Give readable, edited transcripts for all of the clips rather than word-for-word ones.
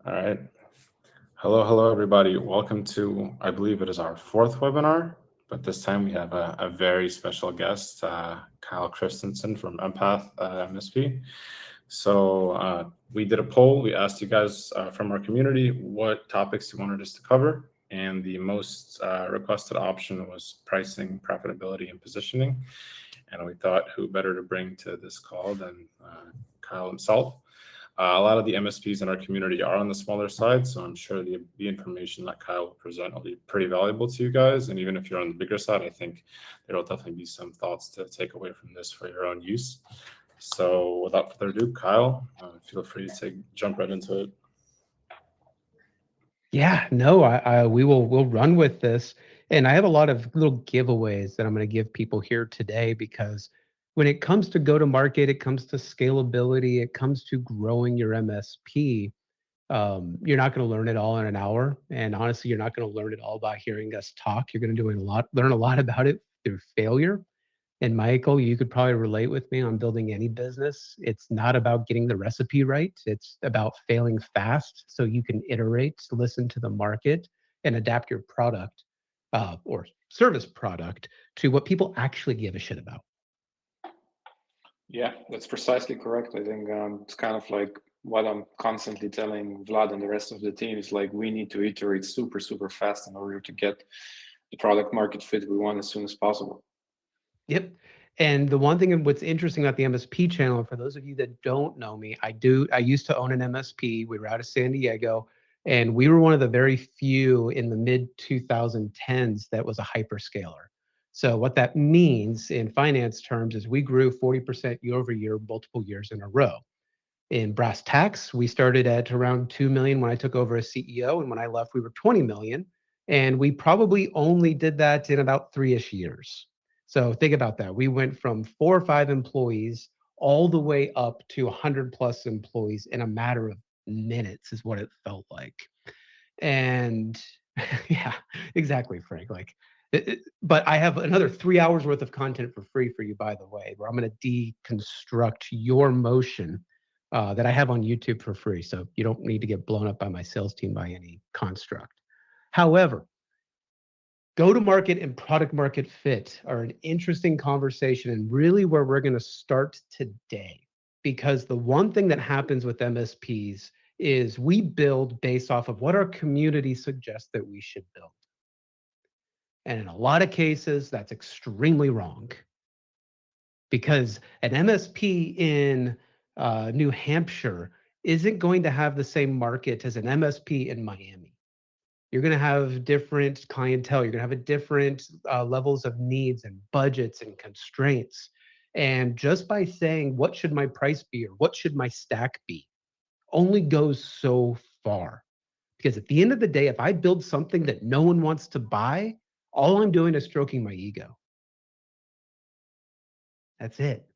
All right. Hello, everybody. Welcome to, I believe it is our fourth webinar, but this time we have a very special guest, Kyle Christensen from Empath MSP. So we did a poll. We asked you guys from our community what topics you wanted us to cover, and the most requested option was pricing, profitability, and positioning. And we thought who better to bring to this call than Kyle himself. A lot of the MSPs in our community are on the smaller side, so I'm sure the information that Kyle will present will be pretty valuable to you guys. And even if you're on the bigger side, I think there will definitely be some thoughts to take away from this for your own use. So without further ado, Kyle, feel free to jump right into it. Yeah, no, we'll run with this. And I have a lot of little giveaways that I'm going to give people here today because when it comes to go to market, it comes to scalability, it comes to growing your MSP, you're not going to learn it all in an hour. And honestly, you're not going to learn it all by hearing us talk. You're going to learn a lot about it through failure. And Michael, you could probably relate with me on building any business. It's not about getting the recipe right. It's about failing fast so you can iterate, listen to the market, and adapt your product or service product to what people actually give a shit about. Yeah, that's precisely correct. I think it's kind of like what I'm constantly telling Vlad and the rest of the team is like we need to iterate super fast in order to get the product market fit we want as soon as possible. Yep. And the one thing, and what's interesting about the MSP channel, for those of you that don't know me, I used to own an MSP. We were out of San Diego, and we were one of the very few in the mid 2010s that was a hyperscaler. So what that means in finance terms is we grew 40% year over year, multiple years in a row. In brass tacks, we started at around 2 million when I took over as CEO, and when I left, we were 20 million. And we probably only did that in about 3-ish years. So think about that. We went from 4 or 5 employees all the way up to 100 plus employees in a matter of minutes, is what it felt like. And yeah, exactly, Frank. But I have another 3 hours worth of content for free for you, by the way, where I'm going to deconstruct your motion that I have on YouTube for free. So you don't need to get blown up by my sales team by any construct. However, go to market and product market fit are an interesting conversation and really where we're going to start today. Because the one thing that happens with MSPs is we build based off of what our community suggests that we should build. And in a lot of cases, that's extremely wrong. Because an MSP in New Hampshire isn't going to have the same market as an MSP in Miami. You're going to have different clientele. You're going to have a different levels of needs and budgets and constraints. And just by saying, what should my price be or what should my stack be, only goes so far. Because at the end of the day, if I build something that no one wants to buy, all I'm doing is stroking my ego. That's it.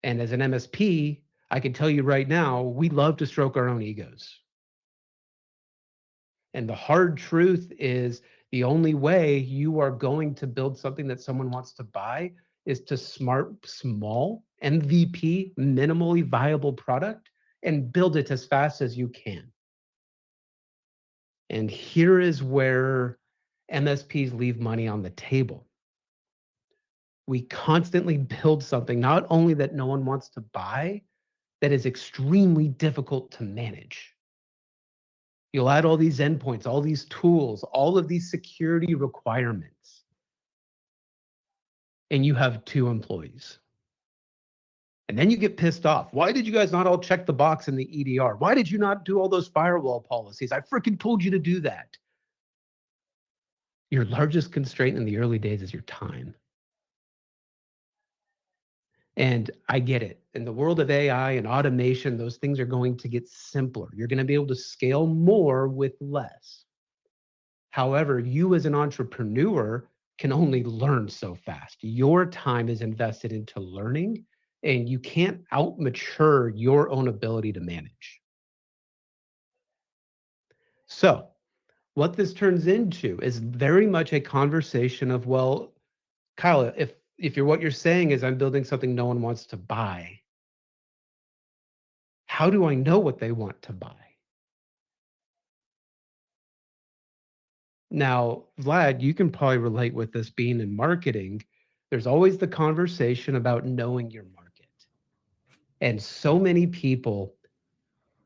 And as an MSP, I can tell you right now, we love to stroke our own egos. And the hard truth is the only way you are going to build something that someone wants to buy is to small, MVP, minimally viable product and build it as fast as you can. And here is where MSPs leave money on the table. We constantly build something not only that no one wants to buy, that is extremely difficult to manage. You'll add all these endpoints, all these tools, all of these security requirements, and you have 2 employees. And then you get pissed off. Why did you guys not all check the box in the EDR? Why did you not do all those firewall policies? I freaking told you to do that. Your largest constraint in the early days is your time. And I get it. In the world of AI and automation, those things are going to get simpler. You're going to be able to scale more with less. However, you as an entrepreneur can only learn so fast. Your time is invested into learning, and you can't outmature your own ability to manage. So, what this turns into is very much a conversation of, well, Kyle, if what you're saying is I'm building something no one wants to buy, how do I know what they want to buy? Now, Vlad, you can probably relate with this being in marketing. There's always the conversation about knowing your market. And so many people,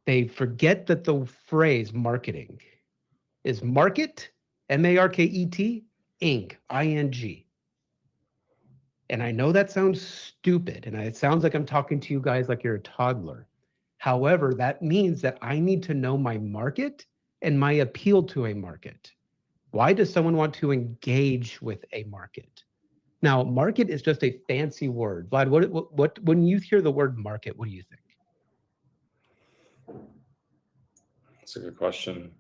they forget that the phrase marketing is market, M-A-R-K-E-T, ing, I-N-G. And I know that sounds stupid, and it sounds like I'm talking to you guys like you're a toddler. However, that means that I need to know my market and my appeal to a market. Why does someone want to engage with a market? Now, market is just a fancy word. Vlad, what when you hear the word market, what do you think? That's a good question.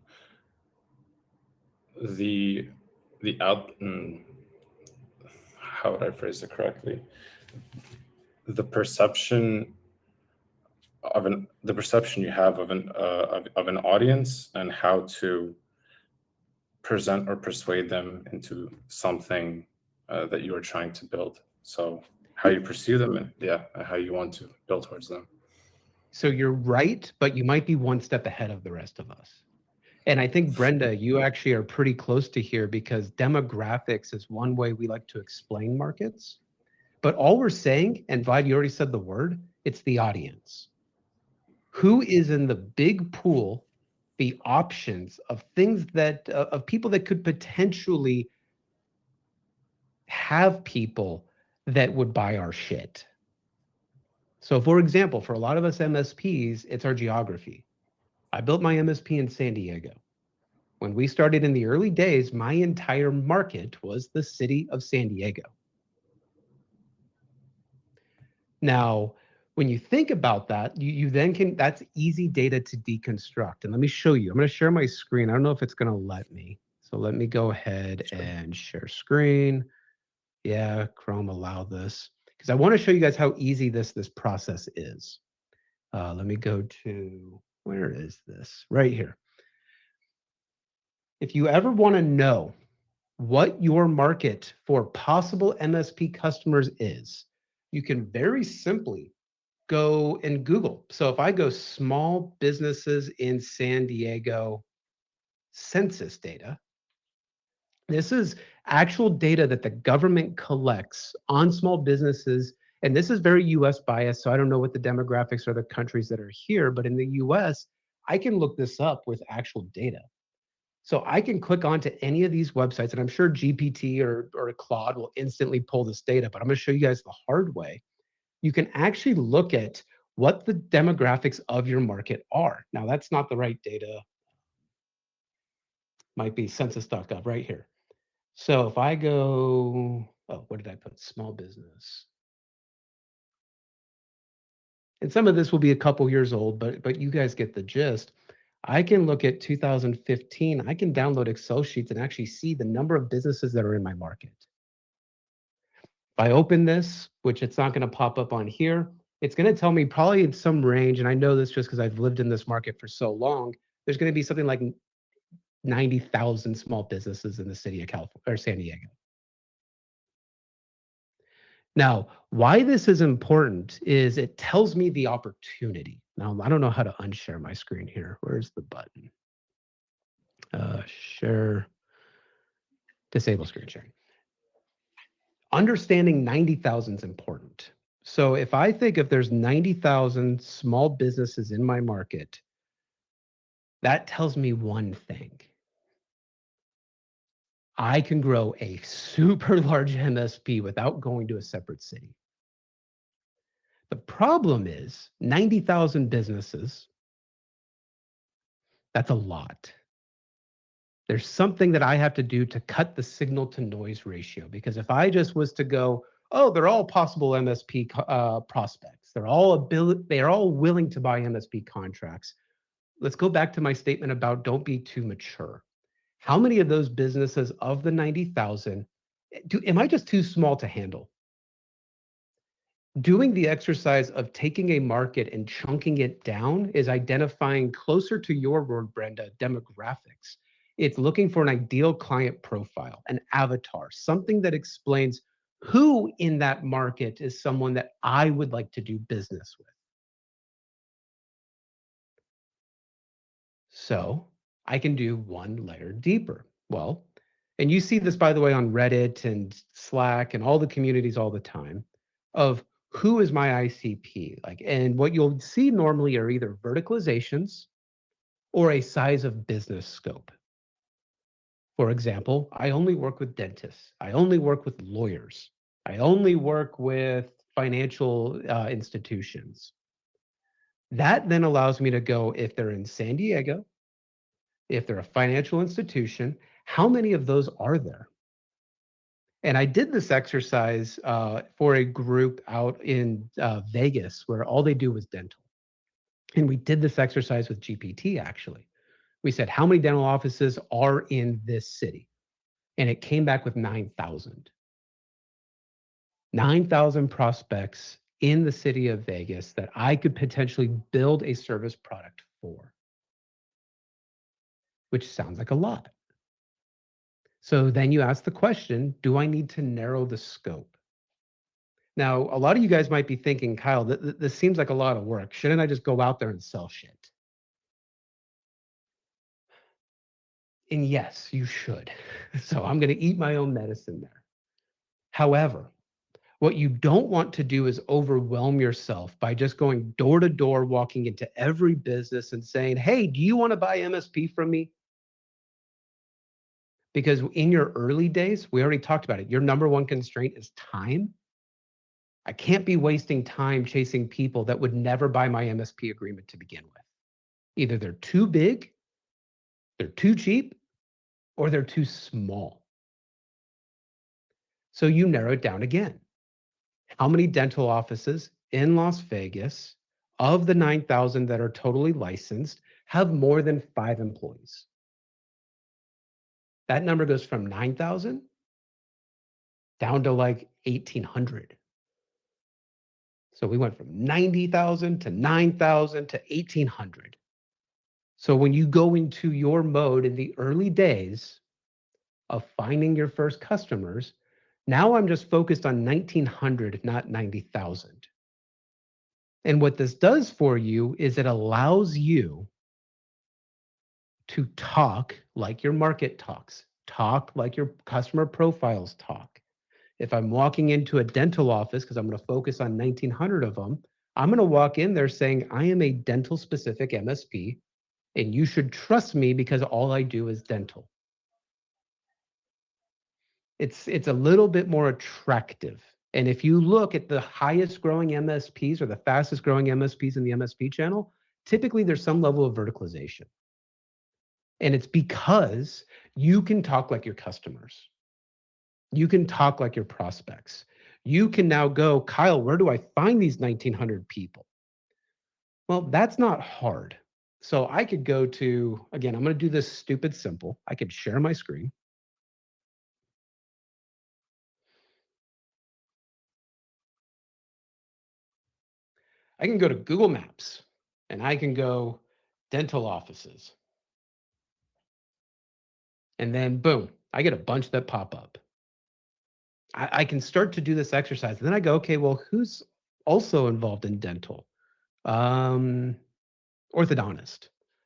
The out. How would I phrase it correctly? The perception you have of an audience and how to present or persuade them into something that you are trying to build. So how you pursue them and how you want to build towards them. So you're right, but you might be one step ahead of the rest of us. And I think, Brenda, you actually are pretty close to here because demographics is one way we like to explain markets. But all we're saying, and Vlad, you already said the word, it's the audience. Who is in the big pool, the options of things that, of people that could potentially have people that would buy our shit? So for example, for a lot of us MSPs, it's our geography. I built my MSP in San Diego. When we started in the early days, my entire market was the city of San Diego. Now, when you think about that, you then can, that's easy data to deconstruct. And let me show you. I'm going to share my screen. I don't know if it's going to let me. So let me go ahead and share screen. Yeah, Chrome allow this because I want to show you guys how easy this process is. Let me go to, where is this? Right here. If you ever want to know what your market for possible MSP customers is, you can very simply go and Google. So if I go small businesses in San Diego census data, this is actual data that the government collects on small businesses. And this is very US biased. So I don't know what the demographics are the countries that are here, but in the US, I can look this up with actual data. So I can click onto any of these websites, and I'm sure GPT or Claude will instantly pull this data, but I'm going to show you guys the hard way. You can actually look at what the demographics of your market are. Now, that's not the right data. Might be census.gov right here. So if I go, oh, what did I put? Small business. And some of this will be a couple years old, but you guys get the gist. I can look at 2015. I can download Excel sheets and actually see the number of businesses that are in my market. If I open this, which it's not going to pop up on here, it's going to tell me probably in some range, and I know this just because I've lived in this market for so long, there's going to be something like 90,000 small businesses in the city of California or San Diego. Now, why this is important is it tells me the opportunity. Now, I don't know how to unshare my screen here. Where's the button? Share, disable screen sharing. Understanding 90,000 is important. So if I think if there's 90,000 small businesses in my market, that tells me one thing. I can grow a super large MSP without going to a separate city. The problem is 90,000 businesses, that's a lot. There's something that I have to do to cut the signal to noise ratio, because if I just was to go, oh, they're all possible MSP prospects, they're all willing to buy MSP contracts. Let's go back to my statement about don't be too mature. How many of those businesses of the 90,000, am I just too small to handle? Doing the exercise of taking a market and chunking it down is identifying, closer to your word, Brenda, demographics. It's looking for an ideal client profile, an avatar, something that explains who in that market is someone that I would like to do business with. So I can do one layer deeper. Well, And you see this, by the way, on Reddit and Slack and all the communities all the time of who is my ICP? Like, and what you'll see normally are either verticalizations or a size of business scope. For example, I only work with dentists. I only work with lawyers. I only work with financial institutions. That then allows me to go, if they're in San Diego, if they're a financial institution, how many of those are there? And I did this exercise for a group out in Vegas where all they do was dental. And we did this exercise with GPT, actually. We said, how many dental offices are in this city? And it came back with 9,000. 9,000 prospects in the city of Vegas that I could potentially build a service product for, which sounds like a lot. So then you ask the question, do I need to narrow the scope? Now, a lot of you guys might be thinking, Kyle, this seems like a lot of work. Shouldn't I just go out there and sell shit? And yes, you should. So I'm going to eat my own medicine there. However, what you don't want to do is overwhelm yourself by just going door to door, walking into every business and saying, hey, do you want to buy MSP from me? Because in your early days, we already talked about it. Your number one constraint is time. I can't be wasting time chasing people that would never buy my MSP agreement to begin with. Either they're too big, they're too cheap, or they're too small. So you narrow it down again. How many dental offices in Las Vegas of the 9,000 that are totally licensed have more than 5 employees? That number goes from 9,000 down to like 1,800. So we went from 90,000 to 9,000 to 1,800. So when you go into your mode in the early days of finding your first customers, now I'm just focused on 1,900, not 90,000. And what this does for you is it allows you to talk like your market talks, talk like your customer profiles talk. If I'm walking into a dental office, because I'm going to focus on 1,900 of them, I'm going to walk in there saying, I am a dental specific MSP, and you should trust me because all I do is dental. It's a little bit more attractive. And if you look at the highest growing MSPs or the fastest growing MSPs in the MSP channel, typically there's some level of verticalization. And it's because you can talk like your customers. You can talk like your prospects. You can now go, Kyle, where do I find these 1,900 people? Well, that's not hard. So I could go to, again, I'm going to do this stupid simple. I could share my screen. I can go to Google Maps and I can go dental offices. And then boom, I get a bunch that pop up. I can start to do this exercise. And then I go, okay, well, who's also involved in dental? Orthodontist.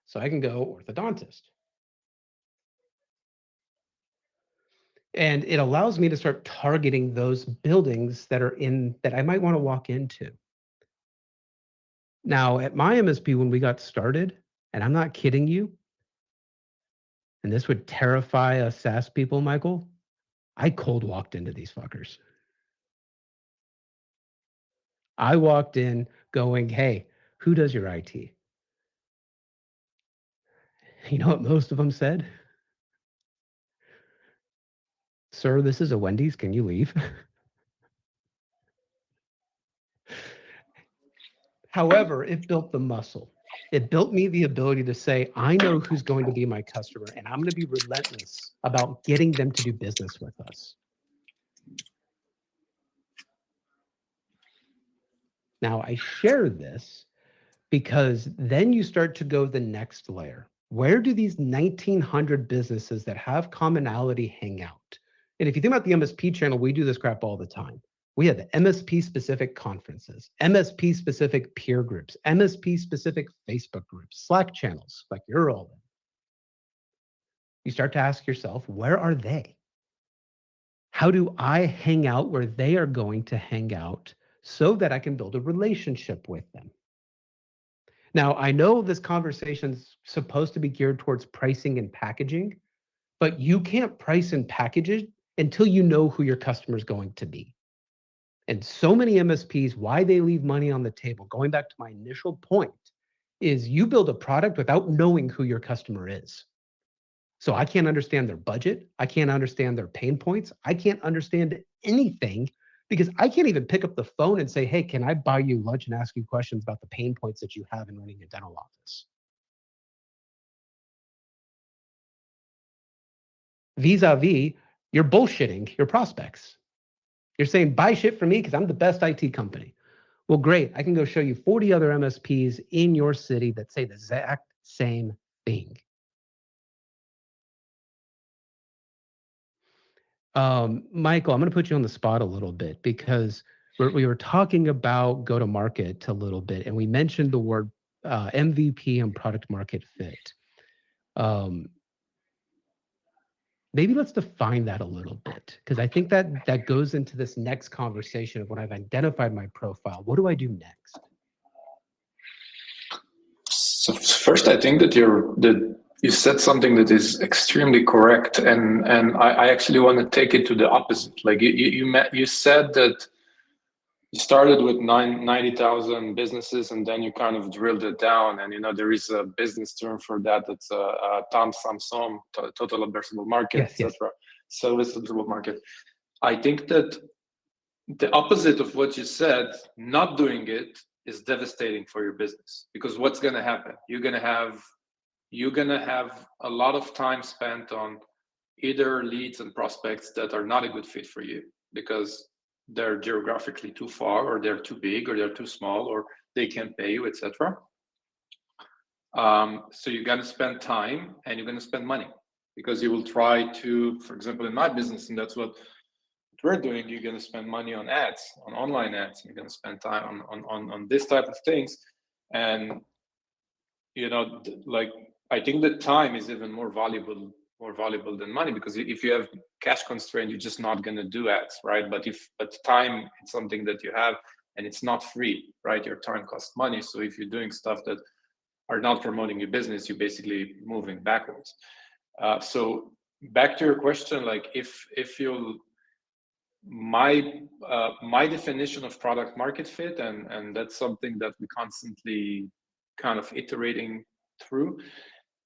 So I can go orthodontist. And it allows me to start targeting those buildings that are in, that I might want to walk into. Now, at my MSP, when we got started, and I'm not kidding you, and this would terrify us SaaS people, Michael, I cold walked into these fuckers. I walked in going, hey, who does your IT? You know what most of them said? Sir, this is a Wendy's. Can you leave? However, it built the muscle. It built me the ability to say, I know who's going to be my customer, and I'm going to be relentless about getting them to do business with us. Now, I share this because then you start to go the next layer. Where do these 1,900 businesses that have commonality hang out? And if you think about the MSP channel, we do this crap all the time. We have MSP-specific conferences, MSP-specific peer groups, MSP-specific Facebook groups, Slack channels, like you're all in. You start to ask yourself, where are they? How do I hang out where they are going to hang out so that I can build a relationship with them? Now, I know this conversation's supposed to be geared towards pricing and packaging, but you can't price and package it until you know who your customer is going to be. And so many MSPs, why they leave money on the table, going back to my initial point, is you build a product without knowing who your customer is. So I can't understand their budget. I can't understand their pain points. I can't understand anything because I can't even pick up the phone and say, hey, can I buy you lunch and ask you questions about the pain points that you have in running a dental office? Vis-a-vis, you're bullshitting your prospects. You're saying, buy shit from me because I'm the best IT company. Well, great. I can go show you 40 other MSPs in your city that say the exact same thing. Michael, I'm going to put you on the spot a little bit because we were talking about go-to-market a little bit, and we mentioned the word MVP and product market fit. Maybe let's define that a little bit, because I think that goes into this next conversation of when I've identified my profile, what do I do next? So first, I think that you said something that is extremely correct, and I actually want to take it to the opposite. Like you said that you started with 90,000 businesses, and then you kind of drilled it down. And there is a business term for that. That's TAM, SAM, total addressable market, Yes, etc. So it's addressable market. I think that the opposite of what you said, not doing it, is devastating for your business, because what's going to happen? You're going to have a lot of time spent on either leads and prospects that are not a good fit for you because they're geographically too far, or they're too big, or they're too small, or they can't pay you, etc. So you're going to spend time and you're going to spend money, because you will try to, for example, in my business, and that's what we're doing, you're going to spend money on ads, on online ads, and you're going to spend time on this type of things. And like, I think that time is even more valuable than money, because if you have cash constraint, you're just not going to do ads, right? But time, it's something that you have, and it's not free, right? Your time costs money. So if you're doing stuff that are not promoting your business, you're basically moving backwards. So back to your question, like if you'll, my definition of product market fit, and that's something that we constantly kind of iterating through,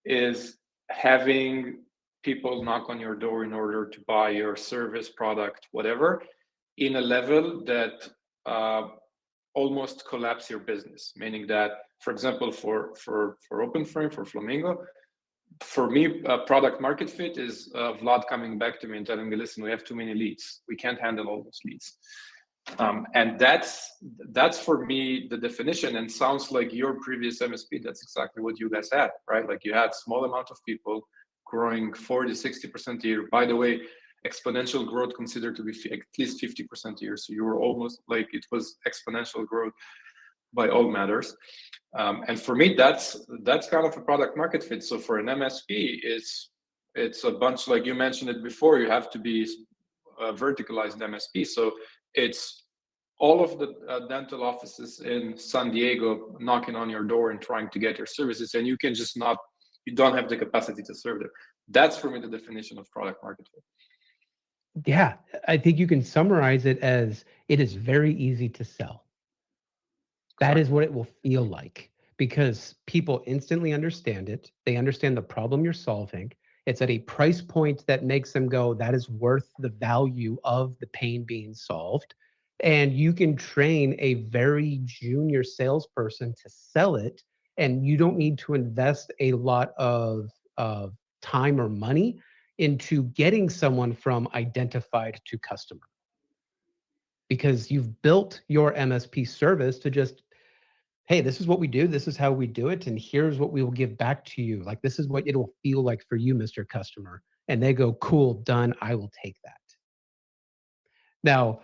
is having people knock on your door in order to buy your service, product, whatever, in a level that almost collapse your business. Meaning that, for example, for OpenFrame, for Flamingo, for me, product market fit is Vlad coming back to me and telling me, listen, we have too many leads. We can't handle all those leads. And that's for me the definition, and sounds like your previous MSP, that's exactly what you guys had, right? Like you had small amount of people growing 40-60% a year. By the way, exponential growth considered to be at least 50% a year. So you were almost like, it was exponential growth by all matters. And for me, that's kind of a product market fit. So for an MSP, it's a bunch, like you mentioned it before, you have to be a verticalized MSP. So it's all of the dental offices in San Diego knocking on your door and trying to get your services, and you don't have the capacity to serve them. That's for me the definition of product market fit. Yeah, I think you can summarize it as, it is very easy to sell. That is what it will feel like, because people instantly understand it. They understand the problem you're solving. It's at a price point that makes them go, that is worth the value of the pain being solved. And you can train a very junior salesperson to sell it, and you don't need to invest a lot of time or money into getting someone from identified to customer, because you've built your MSP service to just, hey, this is what we do, this is how we do it, and here's what we will give back to you. Like, this is what it will feel like for you, Mr. Customer. And they go, cool, done, I will take that. Now,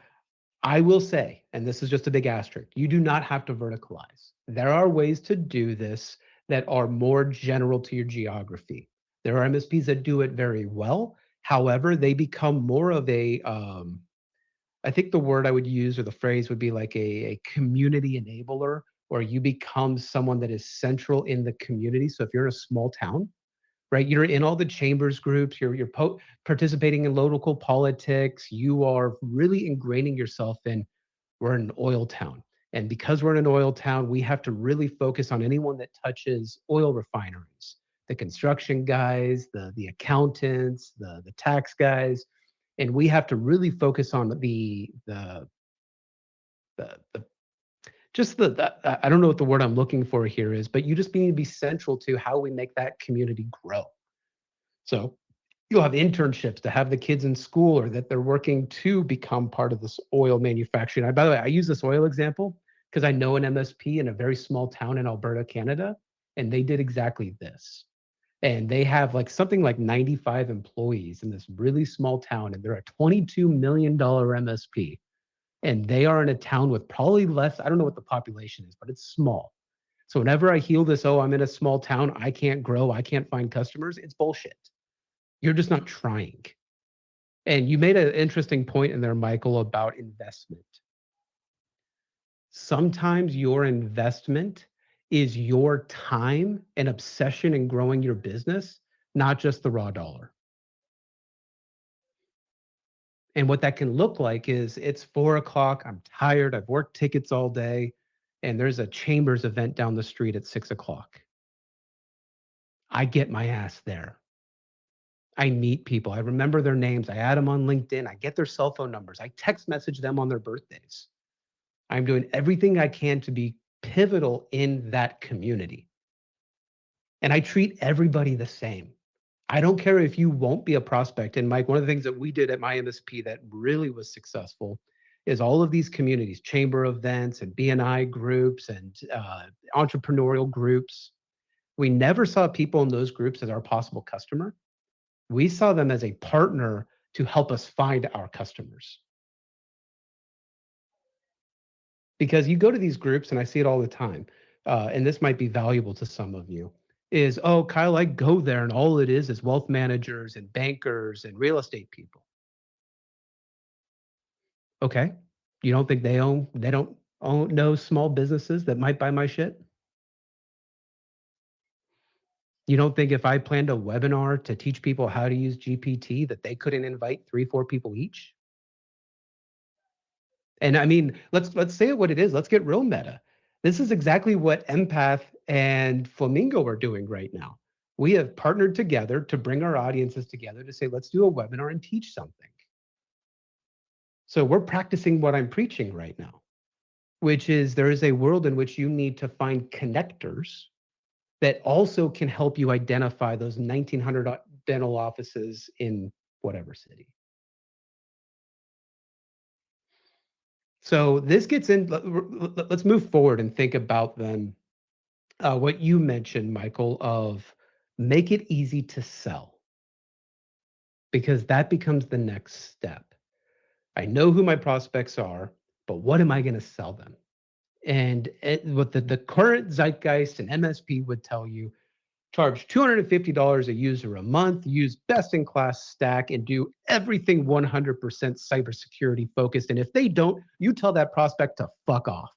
I will say, and this is just a big asterisk, you do not have to verticalize. There are ways to do this that are more general to your geography. There are MSPs that do it very well, However, they become more of a, I think the word I would use or the phrase would be like a community enabler, or you become someone that is central in the community. So if you're in a small town, right, you're in all the chambers groups, you're participating in local politics, you are really ingraining yourself in, we're an oil town. And because we're in an oil town, we have to really focus on anyone that touches oil refineries, the construction guys, the accountants, the tax guys. And we have to really focus on the just I don't know what the word I'm looking for here is, but you just need to be central to how we make that community grow. So you'll have internships to have the kids in school, or that they're working to become part of this oil manufacturing. By the way, I use this oil example because I know an MSP in a very small town in Alberta, Canada, and they did exactly this. And they have like something like 95 employees in this really small town, and they're a $22 million MSP. And they are in a town with probably less, I don't know what the population is, but it's small. So whenever I hear this, oh, I'm in a small town, I can't grow, I can't find customers, it's bullshit. You're just not trying. And you made an interesting point in there, Michael, about investment. Sometimes your investment is your time and obsession in growing your business, not just the raw dollar. And what that can look like is it's 4 o'clock, I'm tired, I've worked tickets all day, and there's a chambers event down the street at 6 o'clock. I get my ass there. I meet people. I remember their names. I add them on LinkedIn. I get their cell phone numbers. I text message them on their birthdays. I'm doing everything I can to be pivotal in that community. And I treat everybody the same. I don't care if you won't be a prospect. And Mike, one of the things that we did at my MSP that really was successful is all of these communities, chamber events and BNI groups and entrepreneurial groups. We never saw people in those groups as our possible customer. We saw them as a partner to help us find our customers. Because you go to these groups, and I see it all the time, and this might be valuable to some of you, is, oh, Kyle, I go there, and all it is wealth managers and bankers and real estate people. Okay. You don't think they don't know small businesses that might buy my shit? You don't think if I planned a webinar to teach people how to use GPT that they couldn't invite 3-4 people each? And I mean, let's say it what it is. Let's get real meta. This is exactly what Empath and Flamingo are doing right now. We have partnered together to bring our audiences together to say, let's do a webinar and teach something. So we're practicing what I'm preaching right now, which is there is a world in which you need to find connectors that also can help you identify those 1,900 dental offices in whatever city. So this gets in, let's move forward and think about then what you mentioned, Michael, of make it easy to sell, because that becomes the next step. I know who my prospects are, but what am I going to sell them? And what the current zeitgeist and MSP would tell you, charge $250 a user a month, use best-in-class stack, and do everything 100% cybersecurity focused. And if they don't, you tell that prospect to fuck off.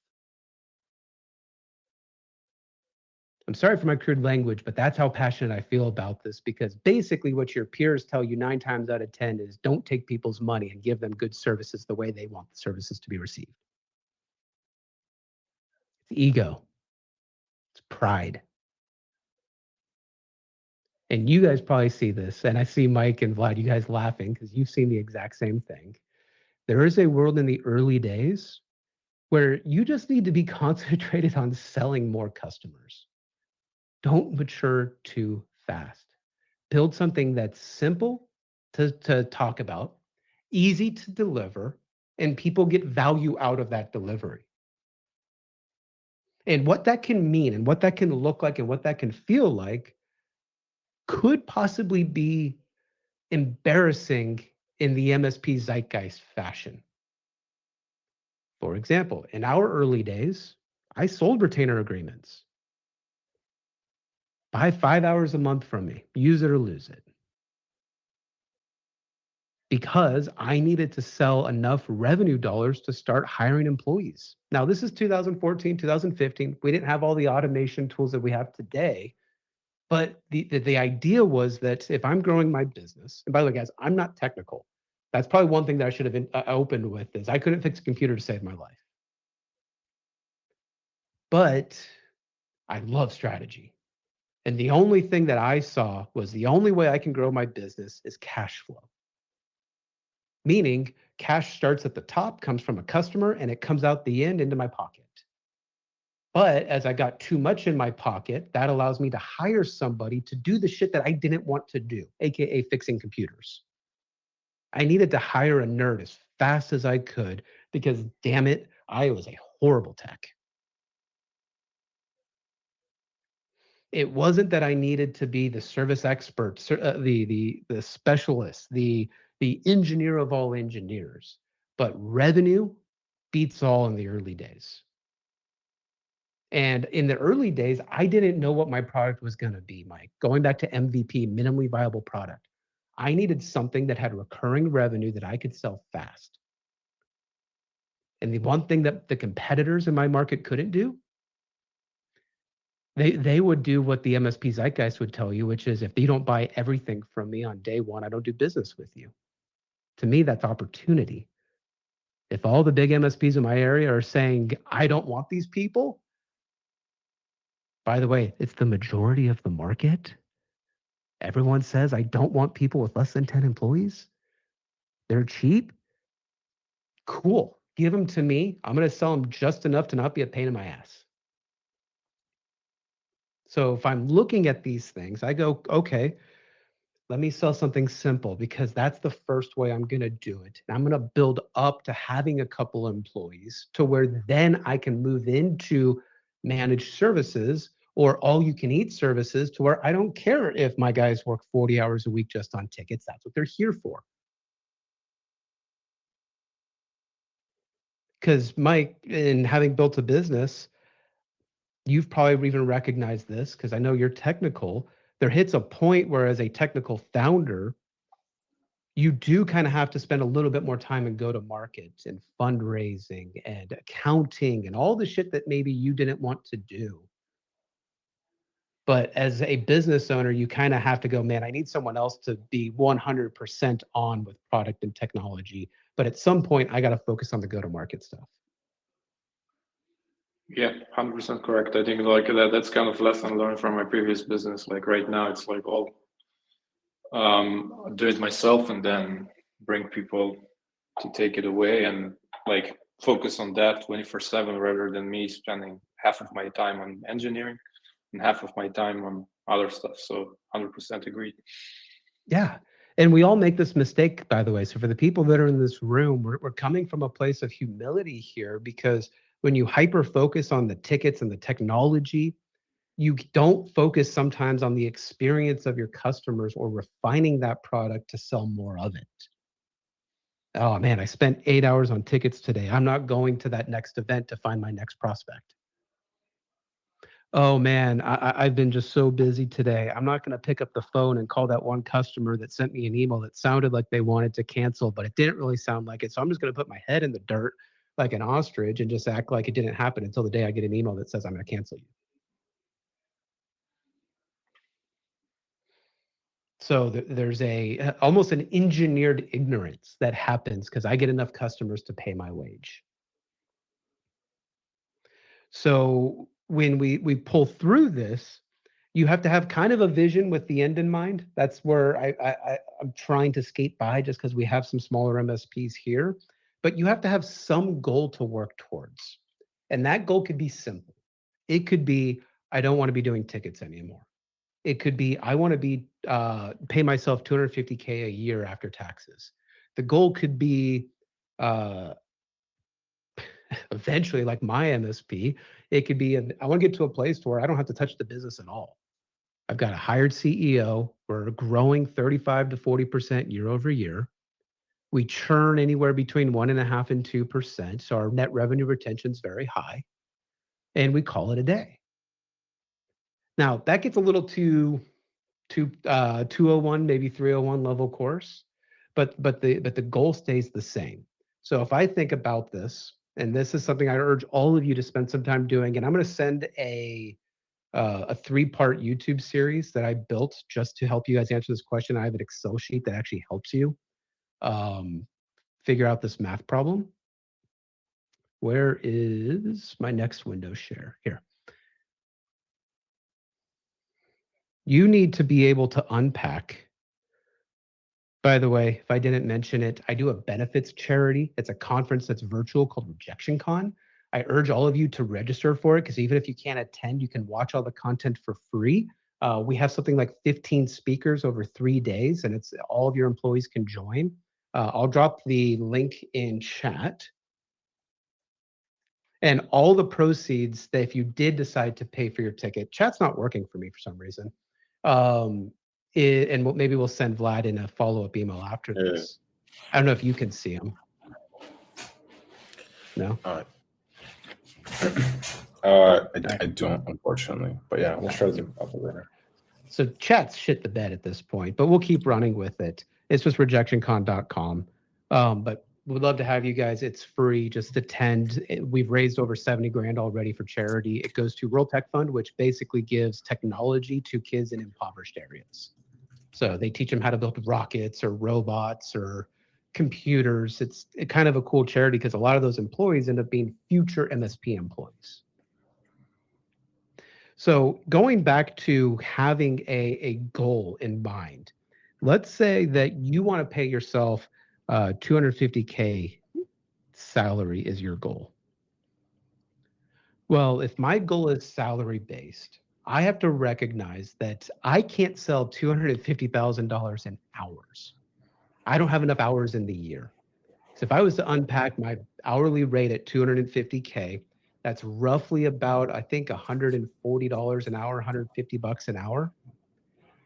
I'm sorry for my crude language, but that's how passionate I feel about this, because basically what your peers tell you 9 times out of 10 is don't take people's money and give them good services the way they want the services to be received. It's ego. It's pride. And you guys probably see this, and I see Mike and Vlad, you guys laughing because you've seen the exact same thing. There is a world in the early days where you just need to be concentrated on selling more customers. Don't mature too fast. Build something that's simple to talk about, easy to deliver, and people get value out of that delivery. And what that can mean and what that can look like and what that can feel like could possibly be embarrassing in the MSP zeitgeist fashion. For example, in our early days, I sold retainer agreements. Buy 5 hours a month from me, use it or lose it. because I needed to sell enough revenue dollars to start hiring employees. Now, this is 2014, 2015. We didn't have all the automation tools that we have today. But the idea was that if I'm growing my business, and by the way, guys, I'm not technical. That's probably one thing that I should have opened with is I couldn't fix a computer to save my life. But I love strategy. And the only thing that I saw was the only way I can grow my business is cash flow. Meaning cash starts at the top, comes from a customer, and it comes out the end into my pocket. But as I got too much in my pocket, that allows me to hire somebody to do the shit that I didn't want to do, AKA fixing computers. I needed to hire a nerd as fast as I could because, damn it, I was a horrible tech. It wasn't that I needed to be the service expert, the specialist, the engineer of all engineers, but revenue beats all in the early days. And in the early days, I didn't know what my product was going to be, Mike. Going back to MVP, minimally viable product, I needed something that had recurring revenue that I could sell fast. And the one thing that the competitors in my market couldn't do, they would do what the MSP zeitgeist would tell you, which is if you don't buy everything from me on day one, I don't do business with you. To me, that's opportunity. If all the big MSPs in my area are saying, I don't want these people, by the way, it's the majority of the market. Everyone says, I don't want people with less than 10 employees. They're cheap. Cool. Give them to me. I'm going to sell them just enough to not be a pain in my ass. So if I'm looking at these things, I go, okay, let me sell something simple because that's the first way I'm going to do it. And I'm going to build up to having a couple employees to where then I can move into managed services or all you can eat services to where I don't care if my guys work 40 hours a week just on tickets. That's what they're here for. Because Mike, in having built a business, you've probably even recognized this because I know you're technical. There hits a point where as a technical founder, you do kind of have to spend a little bit more time in go-to-market and fundraising and accounting and all the shit that maybe you didn't want to do. But as a business owner, you kind of have to go, man, I need someone else to be 100% on with product and technology. But at some point, I got to focus on the go-to-market stuff. Yeah, 100% correct. I think like that's kind of lesson learned from my previous business. Like right now, it's like all do it myself and then bring people to take it away and like focus on that 24/7 rather than me spending half of my time on engineering and half of my time on other stuff. So 100% agreed. Yeah. And we all make this mistake, by the way. So for the people that are in this room, we're coming from a place of humility here because when you hyper focus on the tickets and the technology, you don't focus sometimes on the experience of your customers or refining that product to sell more of it. Oh man, I spent 8 hours on tickets today. I'm not going to that next event to find my next prospect. Oh man, I've been just so busy today. I'm not going to pick up the phone and call that one customer that sent me an email that sounded like they wanted to cancel, but it didn't really sound like it. So I'm just going to put my head in the dirt like an ostrich and just act like it didn't happen until the day I get an email that says I'm going to cancel you. So there's almost an engineered ignorance that happens because I get enough customers to pay my wage. So when we pull through this, you have to have kind of a vision with the end in mind. That's where I'm trying to skate by just because we have some smaller MSPs here. But you have to have some goal to work towards. And that goal could be simple. It could be, I don't want to be doing tickets anymore. It could be, I want to be pay myself $250K a year after taxes. The goal could be eventually, like my MSP, it could be, I want to get to a place where I don't have to touch the business at all. I've got a hired CEO. We're growing 35 to 40% year over year. We churn anywhere between 1.5% and 2%. So our net revenue retention is very high. And we call it a day. Now, that gets a little too 201, maybe 301 level course. but the goal stays the same. So if I think about this, and this is something I urge all of you to spend some time doing, and I'm going to send a 3-part YouTube series that I built just to help you guys answer this question. I have an Excel sheet that actually helps you figure out this math problem. Where is my next window share? Here. You need to be able to unpack. By the way, if I didn't mention it, I do a benefits charity. It's a conference that's virtual called Rejection Con. I urge all of you to register for it because even if you can't attend, you can watch all the content for free. We have something like 15 speakers over 3 days, and it's all of your employees can join. I'll drop the link in chat. And all the proceeds that if you did decide to pay for your ticket, chat's not working for me for some reason. And maybe we'll send Vlad in a follow-up email after this. I don't know if you can see him. No? I don't, unfortunately. But yeah, we'll try to do it later. So chat's shit the bed at this point, but we'll keep running with it. It's just rejectioncon.com. But we'd love to have you guys. It's free. Just attend. We've raised over 70 grand already for charity. It goes to World Tech Fund, which basically gives technology to kids in impoverished areas. So they teach them how to build rockets or robots or computers. It's kind of a cool charity because a lot of those employees end up being future MSP employees. So going back to having a goal in mind, let's say that you want to pay yourself 250K salary is your goal. Well, if my goal is salary based, I have to recognize that I can't sell $250,000 in hours. I don't have enough hours in the year. So if I was to unpack my hourly rate at 250K, that's roughly about, I think, $140 an hour, $150 an hour.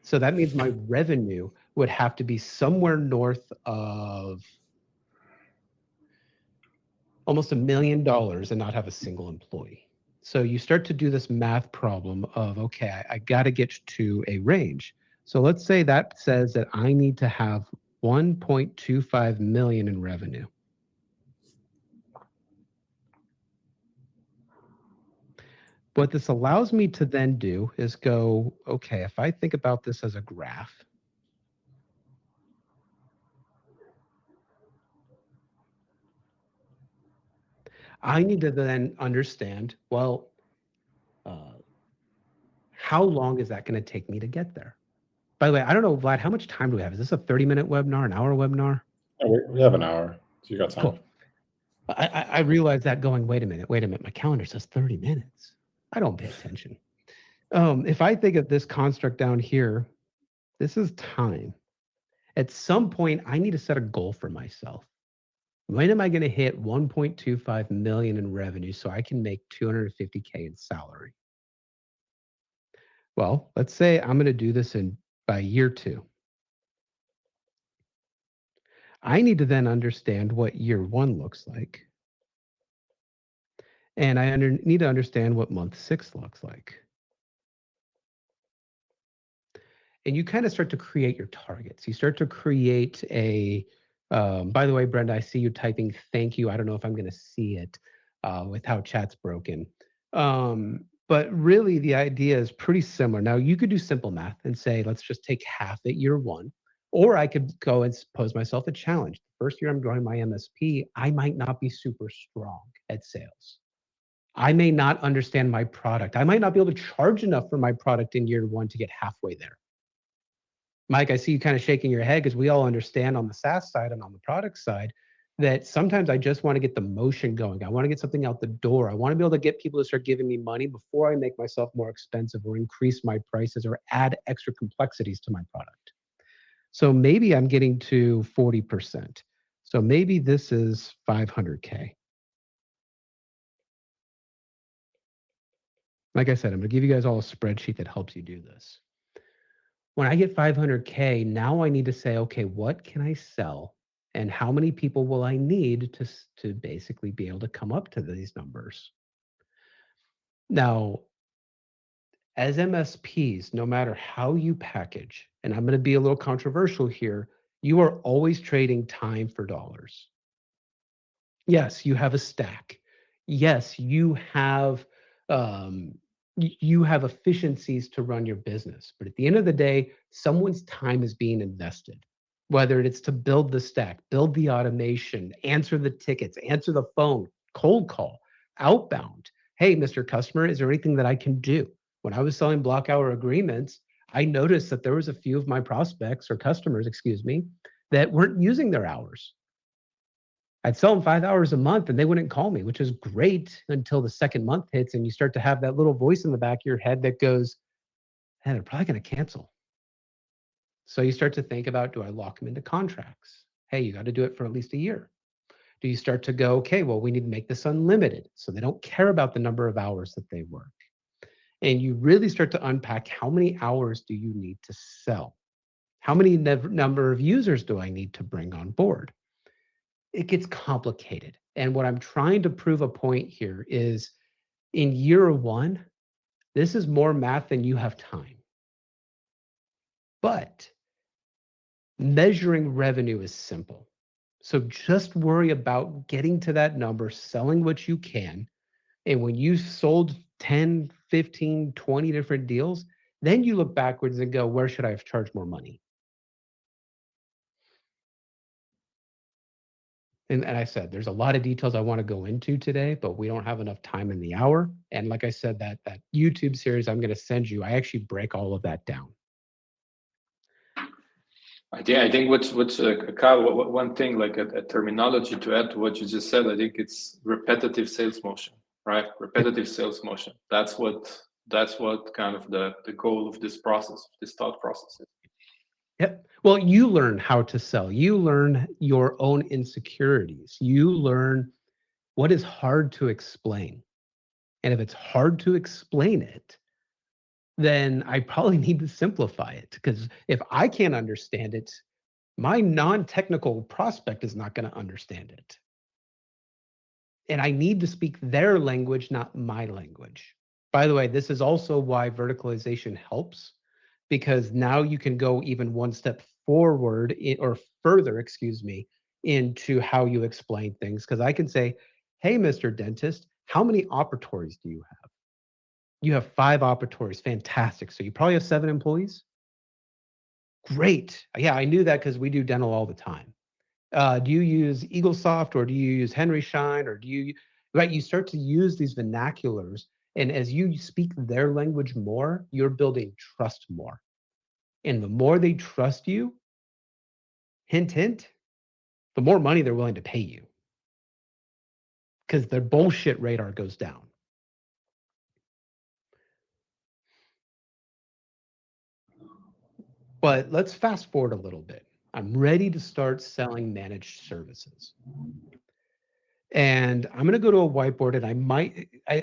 So that means my revenue would have to be somewhere north of almost $1 million and not have a single employee. So you start to do this math problem of, okay, I got to get to a range. So let's say that says that I need to have 1.25 million in revenue. What this allows me to then do is go, okay, if I think about this as a graph, I need to then understand, well, how long is that going to take me to get there? By the way, I don't know, Vlad, how much time do we have? Is this a 30-minute webinar, an hour webinar? We have an hour. So you got time. Cool. I realized that going, wait a minute, my calendar says 30 minutes. I don't pay attention. If I think of this construct down here, this is time. At some point, I need to set a goal for myself. When am I going to hit 1.25 million in revenue so I can make 250K in salary? Well, let's say I'm going to do this by year 2. I need to then understand what year 1 looks like. And I need to understand what month 6 looks like. And you kind of start to create your targets. You start to create a, by the way, Brenda, I see you typing thank you. I don't know if I'm going to see it with how chat's broken. But really the idea is pretty similar. Now you could do simple math and say, let's just take half at year 1, or I could go and pose myself a challenge. The first year I'm growing my MSP, I might not be super strong at sales. I may not understand my product. I might not be able to charge enough for my product in year 1 to get halfway there. Mike, I see you kind of shaking your head because we all understand on the SaaS side and on the product side that sometimes I just want to get the motion going. I want to get something out the door. I want to be able to get people to start giving me money before I make myself more expensive or increase my prices or add extra complexities to my product. So maybe I'm getting to 40%. So maybe this is 500K. Like I said, I'm going to give you guys all a spreadsheet that helps you do this. When I get 500K, now I need to say, okay, what can I sell? And how many people will I need to basically be able to come up to these numbers? Now, as MSPs, no matter how you package, and I'm going to be a little controversial here, You are always trading time for dollars. Yes, you have a stack. Yes, you have efficiencies to run your business. But at the end of the day, someone's time is being invested. Whether it's to build the stack, build the automation, answer the tickets, answer the phone, cold call, outbound. Hey, Mr. Customer, is there anything that I can do? When I was selling block hour agreements, I noticed that there was a few of my prospects or customers, excuse me, that weren't using their hours. I'd sell them 5 hours a month and they wouldn't call me, which is great until the second month hits and you start to have that little voice in the back of your head that goes, hey, they're probably going to cancel. So you start to think about, do I lock them into contracts? Hey, you got to do it for at least a year. Do you start to go, okay, well, we need to make this unlimited so they don't care about the number of hours that they work? And you really start to unpack how many hours do you need to sell? How many number of users do I need to bring on board? It gets complicated. And what I'm trying to prove a point here is in year one, this is more math than you have time. But measuring revenue is simple. So just worry about getting to that number, selling what you can. And when you sold 10, 15, 20 different deals, then you look backwards and go, where should I have charged more money? And I said, there's a lot of details I want to go into today, but we don't have enough time in the hour. And like I said, that YouTube series I'm going to send you, I actually break all of that down. I think what's Kyle, one thing, like a terminology to add to what you just said, I think it's repetitive sales motion, right? Repetitive sales motion. That's what kind of the goal of this process, this thought process is. Yep. Well, you learn how to sell. You learn your own insecurities. You learn what is hard to explain. And if it's hard to explain it, then I probably need to simplify it. Because if I can't understand it, my non-technical prospect is not going to understand it. And I need to speak their language, not my language. By the way, this is also why verticalization helps, because now you can go even one step forward or further, excuse me, into how you explain things. Because I can say, hey, Mr. Dentist, how many operatories do you have? You have 5 operatories. Fantastic. So you probably have 7 employees? Great. Yeah, I knew that because we do dental all the time. Do you use EagleSoft or do you use Henry Schein or do you, right? You start to use these vernaculars. And as you speak their language more, you're building trust more. And the more they trust you, hint, hint, the more money they're willing to pay you because their bullshit radar goes down. But let's fast forward a little bit. I'm ready to start selling managed services. And I'm going to go to a whiteboard and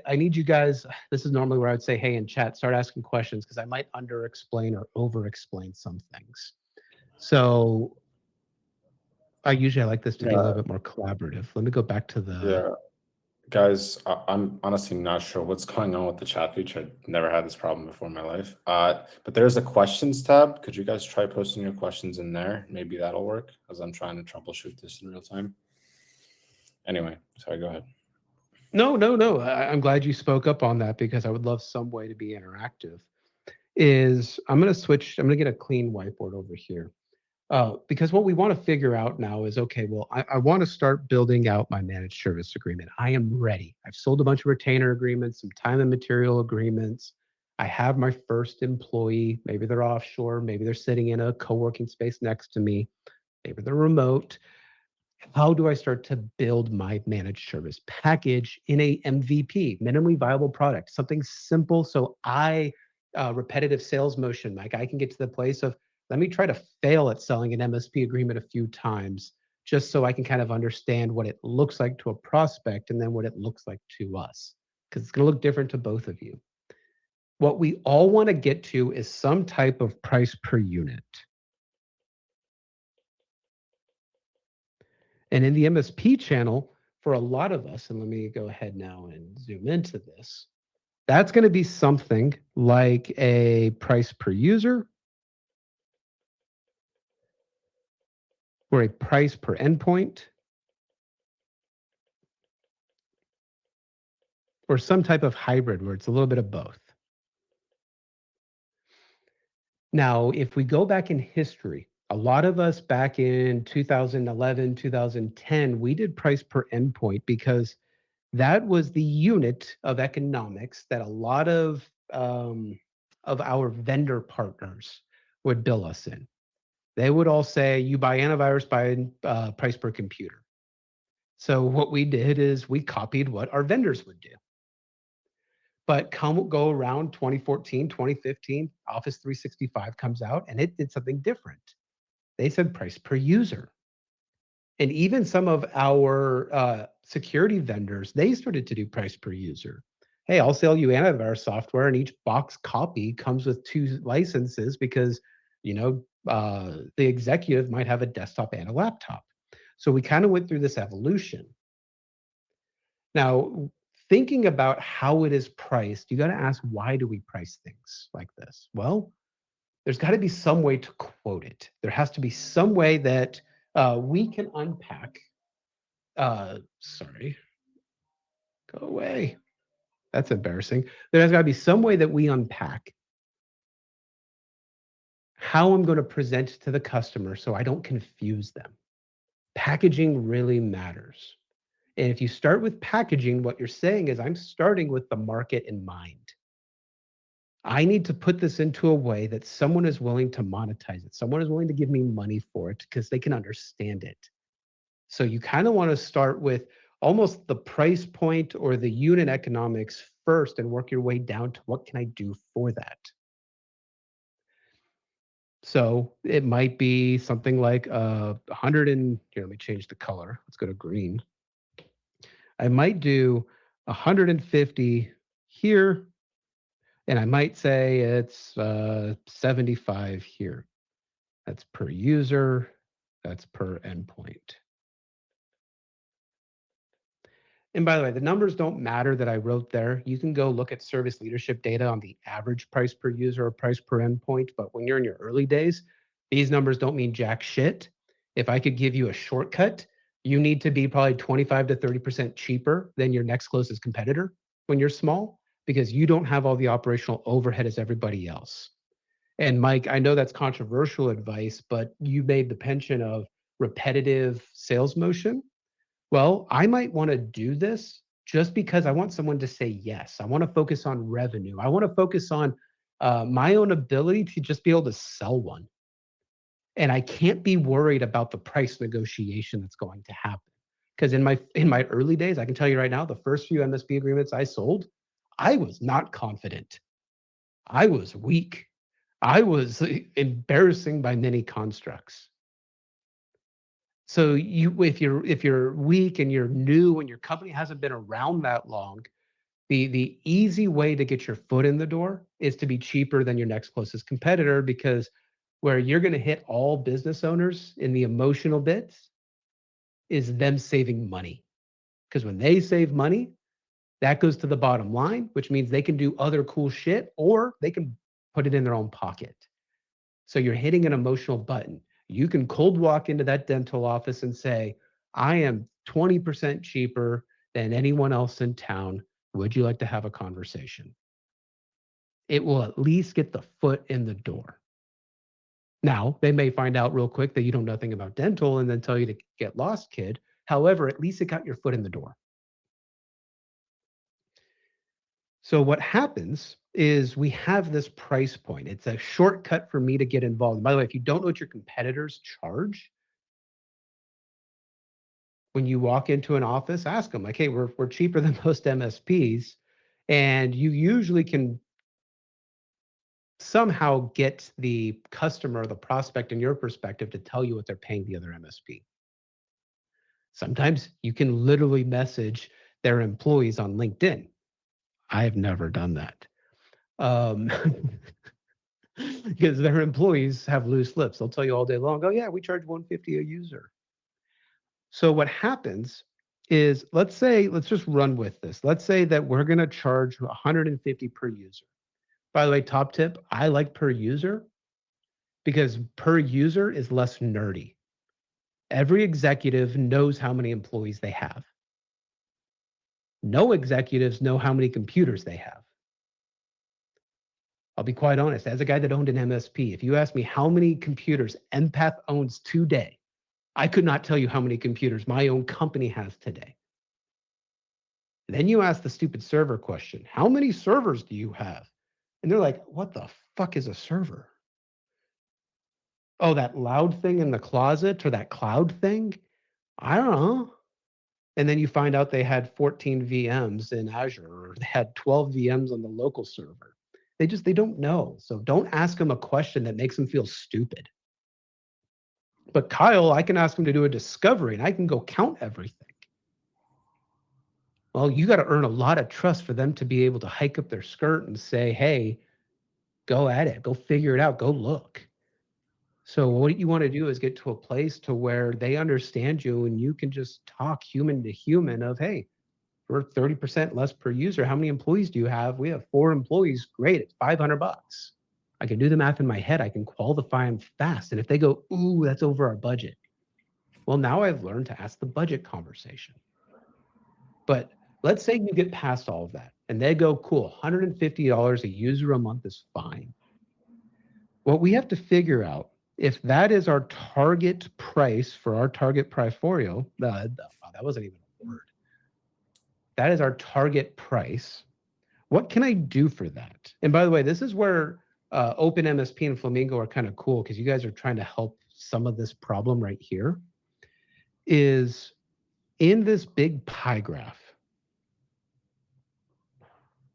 I need you guys, this is normally where I would say, hey, in chat, start asking questions because I might under-explain or over-explain some things. So I like this to be a little bit more collaborative. Let me go back to the... Yeah. Guys, I'm honestly not sure what's going on with the chat feature. I've never had this problem before in my life. But there's a questions tab. Could you guys try posting your questions in there? Maybe that'll work as I'm trying to troubleshoot this in real time. Anyway, sorry, go ahead. No. I'm glad you spoke up on that because I would love some way to be interactive. I'm going to get a clean whiteboard over here. Because what we want to figure out now is, okay, well, I want to start building out my managed service agreement. I am ready. I've sold a bunch of retainer agreements, some time and material agreements. I have my first employee. Maybe they're offshore. Maybe they're sitting in a co-working space next to me. Maybe they're remote. How do I start to build my managed service package in a MVP, minimally viable product, something simple so repetitive sales motion, like I can get to the place of, let me try to fail at selling an MSP agreement a few times just so I can kind of understand what it looks like to a prospect and then what it looks like to us, because it's going to look different to both of you. What we all want to get to is some type of price per unit. And in the MSP channel, for a lot of us, and let me go ahead now and zoom into this, that's going to be something like a price per user or a price per endpoint, or some type of hybrid where it's a little bit of both. Now, if we go back in history, a lot of us back in 2011, 2010, we did price per endpoint because that was the unit of economics that a lot of our vendor partners would bill us in. They would all say, you buy antivirus by price per computer. So what we did is we copied what our vendors would do. But go around 2014, 2015, Office 365 comes out and it did something different. They said price per user. And even some of our security vendors, they started to do price per user. Hey, I'll sell you antivirus software, and each box copy comes with 2 licenses because, the executive might have a desktop and a laptop. So we kind of went through this evolution. Now, thinking about how it is priced, you got to ask, why do we price things like this? Well, there's got to be some way to quote it. There has to be some way that we can unpack. Sorry, go away. That's embarrassing. There has got to be some way that we unpack how I'm going to present to the customer so I don't confuse them. Packaging really matters. And if you start with packaging, what you're saying is I'm starting with the market in mind. I need to put this into a way that someone is willing to monetize it. Someone is willing to give me money for it because they can understand it. So you kind of want to start with almost the price point or the unit economics first and work your way down to what can I do for that. So it might be something like 100 and here, let me change the color. Let's go to green. I might do 150 here, and I might say it's 75 here. That's per user, that's per endpoint. And by the way, the numbers don't matter that I wrote there. You can go look at service leadership data on the average price per user or price per endpoint. But when you're in your early days, these numbers don't mean jack shit. If I could give you a shortcut, you need to be probably 25 to 30% cheaper than your next closest competitor when you're small, because you don't have all the operational overhead as everybody else. And Mike, I know that's controversial advice, but you made the pension of repetitive sales motion. Well, I might want to do this just because I want someone to say yes. I want to focus on revenue. I want to focus on my own ability to just be able to sell one. And I can't be worried about the price negotiation that's going to happen. Because in my early days, I can tell you right now, the first few MSP agreements I sold, I was not confident. I was weak. I was embarrassing by many constructs. So if you're weak and you're new and your company hasn't been around that long, the easy way to get your foot in the door is to be cheaper than your next closest competitor, because where you're going to hit all business owners in the emotional bits is them saving money. Because when they save money, that goes to the bottom line, which means they can do other cool shit or they can put it in their own pocket. So you're hitting an emotional button. You can cold walk into that dental office and say, I am 20% cheaper than anyone else in town. Would you like to have a conversation? It will at least get the foot in the door. Now, they may find out real quick that you know nothing about dental and then tell you to get lost, kid. However, at least it got your foot in the door. So what happens is we have this price point. It's a shortcut for me to get involved. By the way, if you don't know what your competitors charge, when you walk into an office, ask them like, hey, we're cheaper than most MSPs. And you usually can somehow get the customer, the prospect in your perspective to tell you what they're paying the other MSP. Sometimes you can literally message their employees on LinkedIn. I've never done that. Because their employees have loose lips. They'll tell you all day long, oh yeah, we charge 150 a user. So what happens is, let's just run with this. Let's say that we're going to charge 150 per user. By the way, top tip, I like per user because per user is less nerdy. Every executive knows how many employees they have. No executives know how many computers they have. I'll be quite honest, as a guy that owned an MSP, if you ask me how many computers Empath owns today, I could not tell you how many computers my own company has today. Then you ask the stupid server question, how many servers do you have? And they're like, what the fuck is a server? Oh, that loud thing in the closet or that cloud thing? I don't know. And then you find out they had 14 VMs in Azure, or they had 12 VMs on the local server. They don't know. So don't ask them a question that makes them feel stupid. But Kyle, I can ask him to do a discovery and I can go count everything. Well, you got to earn a lot of trust for them to be able to hike up their skirt and say, hey, go at it, go figure it out, go look. So what you want to do is get to a place to where they understand you and you can just talk human to human of, hey, we're 30% less per user. How many employees do you have? We have 4 employees. Great, it's $500. I can do the math in my head. I can qualify them fast. And if they go, ooh, that's over our budget. Well, now I've learned to ask the budget conversation. But let's say you get past all of that and they go, cool, $150 a user a month is fine. What we have to figure out, if that is our target price for our target portfolio, that wasn't even a word. That is our target price. What can I do for that? And by the way, this is where OpenMSP and Flamingo are kind of cool because you guys are trying to help some of this problem right here. Is in this big pie graph,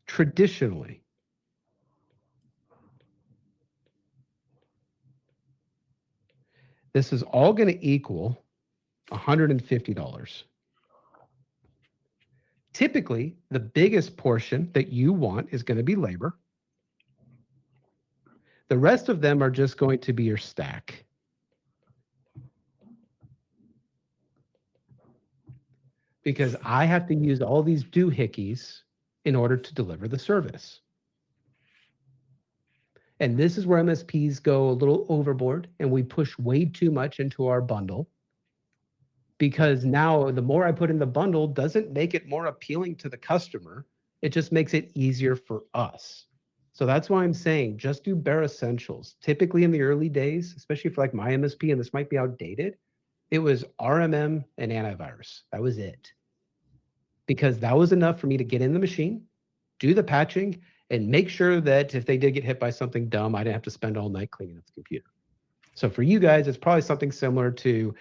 traditionally, this is all going to equal $150. Typically, the biggest portion that you want is going to be labor. The rest of them are just going to be your stack. Because I have to use all these doohickeys in order to deliver the service. And this is where MSPs go a little overboard and we push way too much into our bundle. Because now the more I put in the bundle doesn't make it more appealing to the customer. It just makes it easier for us. So that's why I'm saying just do bare essentials. Typically in the early days, especially for like my MSP, and this might be outdated, it was RMM and antivirus. That was it. Because that was enough for me to get in the machine, do the patching, and make sure that if they did get hit by something dumb, I didn't have to spend all night cleaning up the computer. So for you guys, it's probably something similar to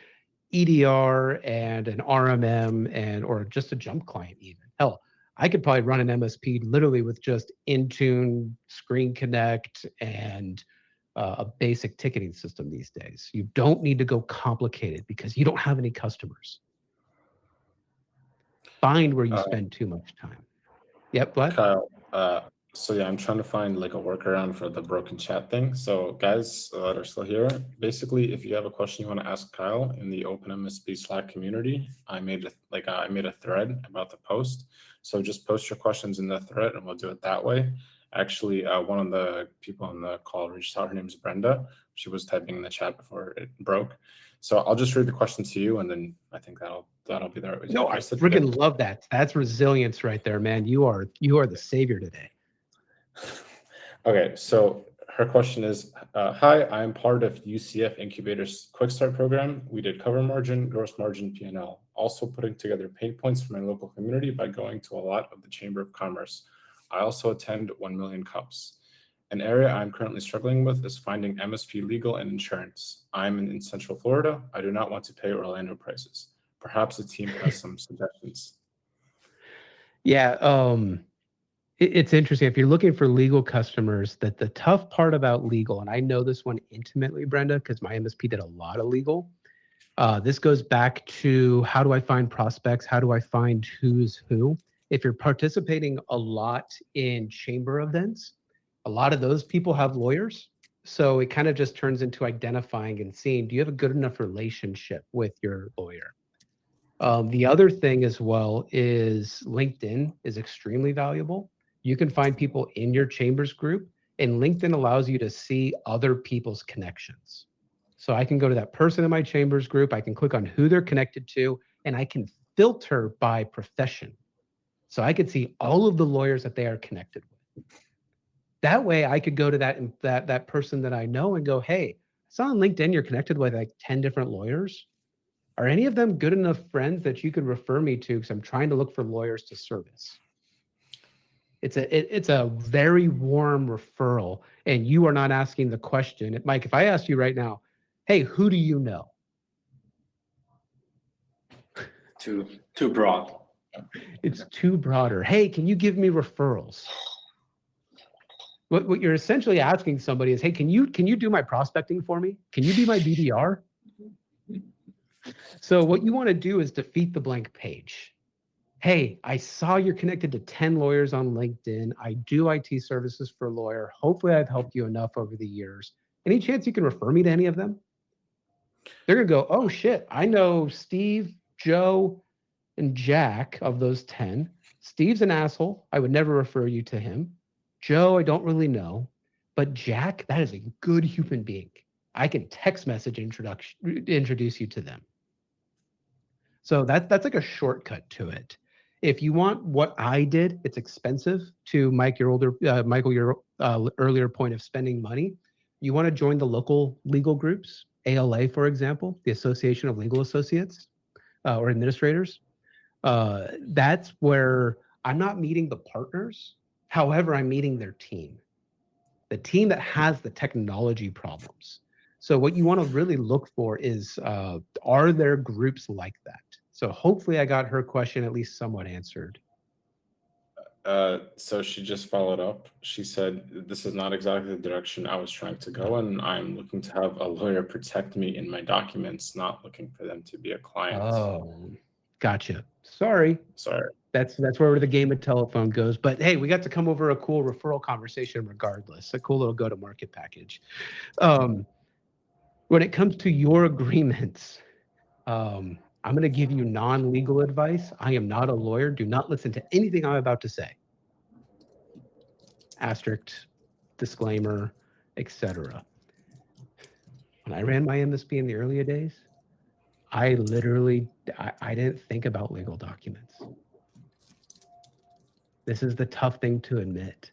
EDR and an RMM and or just a jump client even. Hell, I could probably run an MSP literally with just Intune, Screen Connect, and a basic ticketing system these days. You don't need to go complicated because you don't have any customers. Find where you spend too much time. Yep, what? Kyle, so yeah, I'm trying to find like a workaround for the broken chat thing. So guys that are still here, basically, if you have a question you want to ask Kyle in the OpenMSP Slack community, I made a thread about the post. So just post your questions in the thread and we'll do it that way. Actually, one of the people on the call reached out. Her name's Brenda. She was typing in the chat before it broke. So I'll just read the question to you, and then I think that'll be there. No, I freaking love that. That's resilience right there, man. You are the savior today. Okay, so her question is, hi, I'm part of UCF Incubator's Quick Start program. We did cover margin, gross margin, P&L. Also putting together pain points for my local community by going to a lot of the Chamber of Commerce. I also attend 1 Million Cups. An area I'm currently struggling with is finding MSP legal and insurance. I'm in Central Florida. I do not want to pay Orlando prices. Perhaps the team has some suggestions. Yeah, it's interesting. If you're looking for legal customers, that the tough part about legal, and I know this one intimately, Brenda, because my MSP did a lot of legal. This goes back to how do I find prospects? How do I find who's who? If you're participating a lot in chamber events, a lot of those people have lawyers. So it kind of just turns into identifying and seeing, do you have a good enough relationship with your lawyer? The other thing as well is LinkedIn is extremely valuable. You can find people in your chambers group, and LinkedIn allows you to see other people's connections. So I can go to that person in my chambers group, I can click on who they're connected to, and I can filter by profession. So I could see all of the lawyers that they are connected with. That way I could go to that person that I know and go, hey, I saw on LinkedIn you're connected with like 10 different lawyers. Are any of them good enough friends that you could refer me to? Because I'm trying to look for lawyers to service. It's a very warm referral, and you are not asking the question. Mike, if I asked you right now, hey, who do you know? Too broad. It's too broader. Hey, can you give me referrals? What you're essentially asking somebody is, hey, can you do my prospecting for me? Can you be my BDR? So what you want to do is defeat the blank page. Hey, I saw you're connected to 10 lawyers on LinkedIn. I do IT services for a lawyer. Hopefully I've helped you enough over the years. Any chance you can refer me to any of them? They're going to go, oh shit, I know Steve, Joe, and Jack of those 10. Steve's an asshole. I would never refer you to him. Joe, I don't really know. But Jack, that is a good human being. I can text message introduce you to them. So that's like a shortcut to it. If you want what I did, it's expensive. To Michael, your earlier point of spending money, you want to join the local legal groups, ALA, for example, the Association of Legal Associates or Administrators. That's where I'm not meeting the partners. However, I'm meeting their team, the team that has the technology problems. So what you want to really look for is, are there groups like that? So hopefully I got her question at least somewhat answered. So she just followed up. She said, this is not exactly the direction I was trying to go, and I'm looking to have a lawyer protect me in my documents, not looking for them to be a client. Oh, gotcha. Sorry. That's where the game of telephone goes. But hey, we got to come over a cool referral conversation regardless, a cool little go-to-market package. When it comes to your agreements, I'm going to give you non-legal advice. I am not a lawyer. Do not listen to anything I'm about to say. Asterisk, disclaimer, etc. When I ran my MSP in the earlier days, I literally, I didn't think about legal documents. This is the tough thing to admit.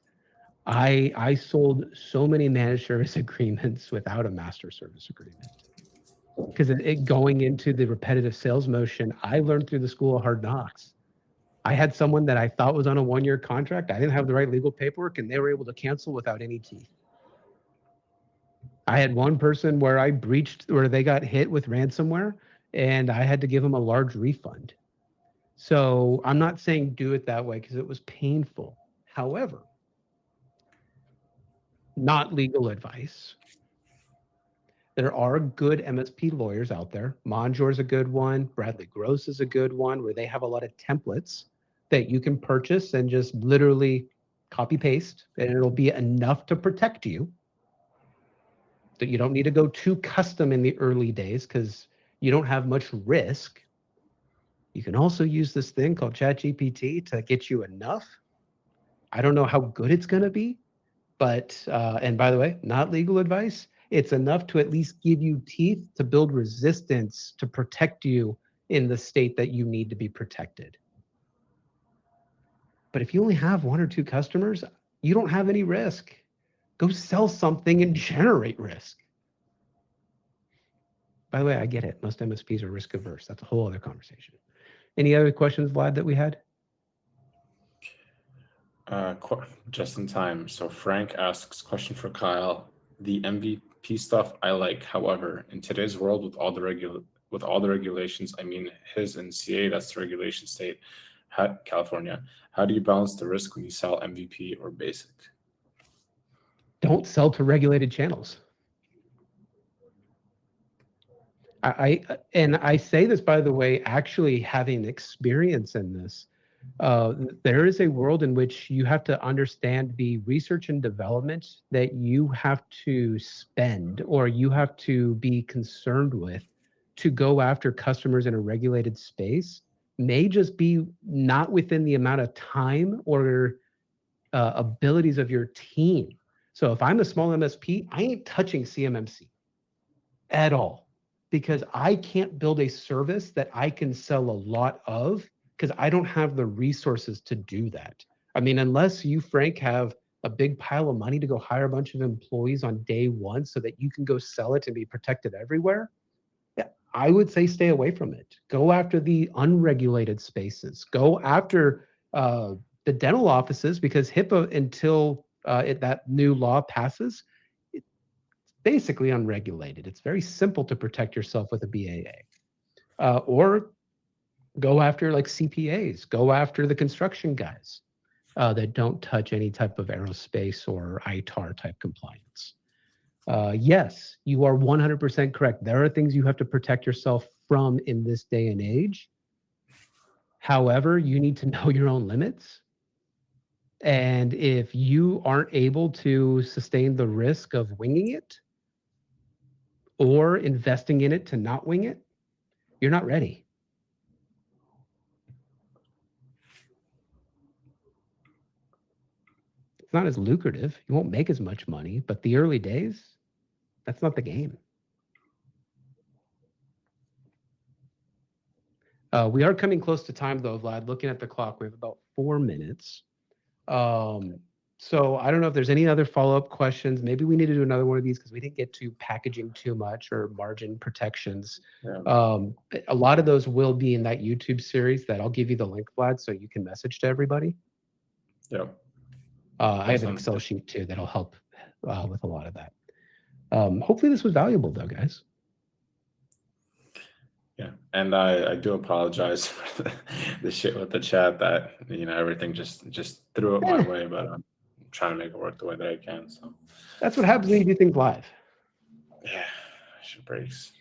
I sold so many managed service agreements without a master service agreement. Because going into the repetitive sales motion, I learned through the school of hard knocks. I had someone that I thought was on a 1-year contract. I didn't have the right legal paperwork, and they were able to cancel without any teeth. I had one person where they got hit with ransomware, and I had to give them a large refund. So I'm not saying do it that way because it was painful. However, not legal advice. There are good MSP lawyers out there. Monjor's a good one. Bradley Gross is a good one, where they have a lot of templates that you can purchase and just literally copy paste, and it'll be enough to protect you. That you don't need to go too custom in the early days because you don't have much risk. You can also use this thing called ChatGPT to get you enough. I don't know how good it's going to be, but, and by the way, not legal advice. It's enough to at least give you teeth to build resistance to protect you in the state that you need to be protected. But if you only have 1 or 2 customers, you don't have any risk. Go sell something and generate risk. By the way, I get it. Most MSPs are risk averse. That's a whole other conversation. Any other questions, Vlad, that we had? Just in time. So Frank asks, question for Kyle. The MVP stuff I like. However, in today's world with all the regulations, I mean his and CA, that's the regulation state, California. How do you balance the risk when you sell MVP or basic? Don't sell to regulated channels. I say this, by the way, actually having experience in this. There is a world in which you have to understand the research and development that you have to spend or you have to be concerned with to go after customers in a regulated space may just be not within the amount of time or abilities of your team. So if I'm a small MSP, I ain't touching CMMC. at all, because I can't build a service that I can sell a lot of, because I don't have the resources to do that. I mean, unless you, Frank, have a big pile of money to go hire a bunch of employees on day one so that you can go sell it and be protected everywhere, yeah, I would say stay away from it. Go after the unregulated spaces. Go after the dental offices, because HIPAA, until that new law passes, it's basically unregulated. It's very simple to protect yourself with a BAA. Or go after like CPAs. Go after the construction guys that don't touch any type of aerospace or ITAR type compliance. Yes, you are 100% correct. There are things you have to protect yourself from in this day and age. However, you need to know your own limits. And if you aren't able to sustain the risk of winging it or investing in it to not wing it, you're not ready. It's not as lucrative. You won't make as much money, but the early days, that's not the game. We are coming close to time though, Vlad. Looking at the clock, we have about 4 minutes. So I don't know if there's any other follow-up questions. Maybe we need to do another one of these because we didn't get to packaging too much or margin protections. Yeah. A lot of those will be in that YouTube series that I'll give you the link, Vlad, so you can message to everybody. Yep. I have an Excel sheet too that'll help with a lot of that. Hopefully this was valuable though, guys. Yeah, and I do apologize for the shit with the chat that, everything just threw it my way, but I'm trying to make it work the way that I can. So that's what happens when you do things live. Yeah, shit breaks.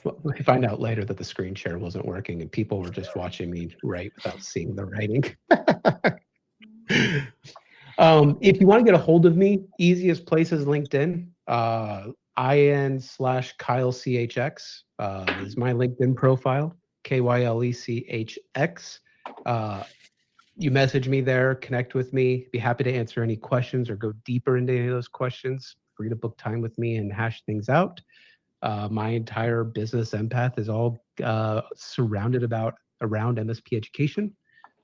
Well, we find out later that the screen share wasn't working and people were just watching me write without seeing the writing. If you want to get a hold of me, easiest place is LinkedIn. IN/KyleCHX is my LinkedIn profile, KYLECHX. You message me there, connect with me. Be happy to answer any questions or go deeper into any of those questions. Free to book time with me and hash things out. My entire business, Empath, is all surrounded around MSP education.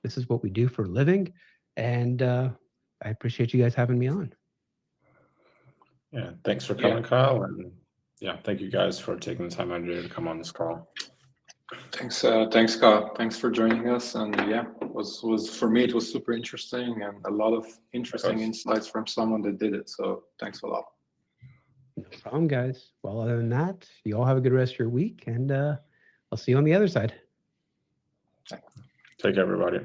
This is what we do for a living. And I appreciate you guys having me on. Yeah, thanks for coming, Kyle. And yeah, thank you guys for taking the time out of your day to come on this call. Thanks, Kyle. Thanks for joining us. And yeah, was for me, it was super interesting and a lot of interesting insights from someone that did it. So thanks a lot. No problem, guys. Well, other than that, you all have a good rest of your week, and I'll see you on the other side. Take care, everybody.